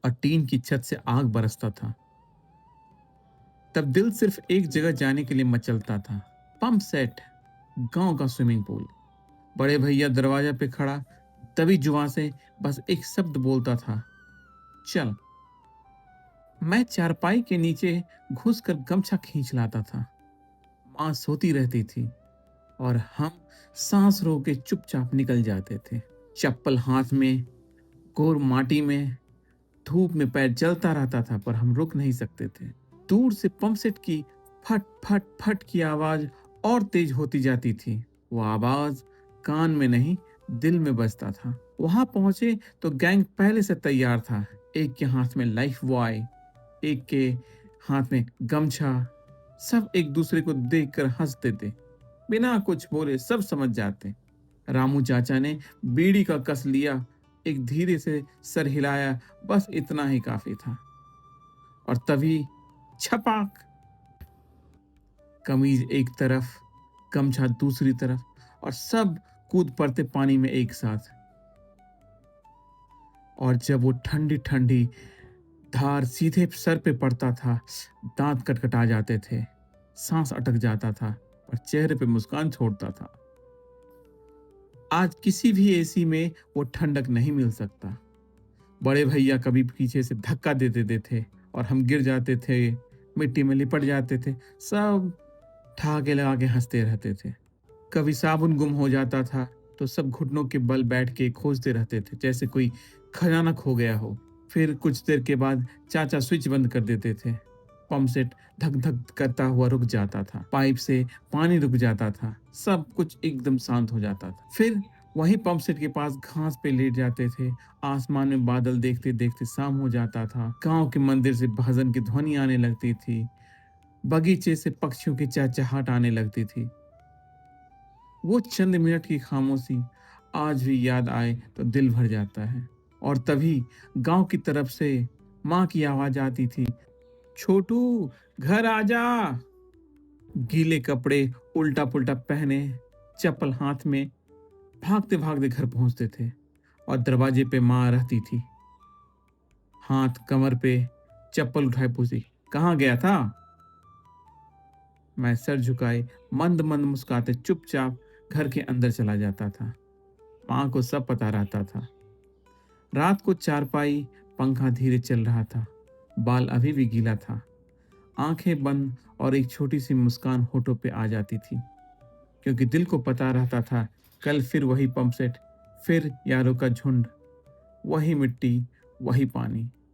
और टीन की छत से आग बरसता था। तब दिल सिर्फ एक जगह जाने के लिए मचलता था, पंप सेट, गांव का स्विमिंग पूल। बड़े भैया दरवाजा पे खड़ा तभी जुबान से बस एक शब्द बोलता था, चल। मैं चारपाई के नीचे घुसकर गमछा खींच लाता था। माँ सोती रहती थी और हम सांस रोक के चुपचाप निकल जाते थे। चप्पल हाथ में, गोर माटी में, धूप में पैर जलता रहता था, पर हम रुक नहीं सकते थे। दूर से पंप सेट की फट फट फट की आवाज और तेज होती जाती थी। वो आवाज कान में नहीं, दिल में बजता था। वहां पहुंचे तो गैंग पहले से तैयार था। एक के हाथ में लाइफ बॉय, एक के हाथ में गमछा। सब एक दूसरे को देखकर हंसते थे, बिना कुछ बोले सब समझ जाते। रामू चाचा ने बीड़ी का कस लिया, एक धीरे से सर हिलाया, बस इतना ही काफी था। और तभी छपाक, कमीज एक तरफ, गमछा दूसरी तरफ, और सब कूद पड़ते पानी में एक साथ। और जब वो ठंडी ठंडी धार सीधे सर पे पड़ता था, दांत कटकटा जाते थे, सांस अटक जाता था, पर चेहरे पे मुस्कान छोड़ता था। आज किसी भी एसी में वो ठंडक नहीं मिल सकता। बड़े भैया कभी पीछे से धक्का दे देते थे और हम गिर जाते थे, मिट्टी में लिपट जाते थे। सब ठहाके लगा के हंसते रहते थे। कभी साबुन गुम हो जाता था तो सब घुटनों के बल बैठ के खोजते रहते थे, जैसे कोई खजाना खो गया हो। फिर कुछ देर के बाद चाचा स्विच बंद कर देते थे। पंप सेट धक धक करता हुआ रुक जाता था, पाइप से पानी रुक जाता था, सब कुछ एकदम शांत हो जाता था। फिर वहीं पंप सेट के पास घास पे लेट जाते थे। आसमान में बादल देखते देखते शाम हो जाता था। गांव के मंदिर से भजन की ध्वनि आने लगती थी, बगीचे से पक्षियों की चहचहाट आने लगती थी। वो चंद मिनट की खामोशी आज भी याद आए तो दिल भर जाता है। और तभी गांव की तरफ से माँ की आवाज आती थी, छोटू, घर आजा। गीले कपड़े उल्टा पुल्टा पहने, चप्पल हाथ में, भागते भागते घर पहुंचते थे। और दरवाजे पे माँ रहती थी, हाथ कमर पे, चप्पल उठाए पूछी, कहाँ गया था। मैं सर झुकाए मंद मंद मुस्कुराते चुपचाप घर के अंदर चला जाता था। माँ को सब पता रहता था। रात को चारपाई, पंखा धीरे चल रहा था, बाल अभी भी गीला था, आंखें बंद, और एक छोटी सी मुस्कान होठों पे आ जाती थी, क्योंकि दिल को पता रहता था कल फिर वही पंप सेट, फिर यारों का झुंड, वही मिट्टी, वही पानी।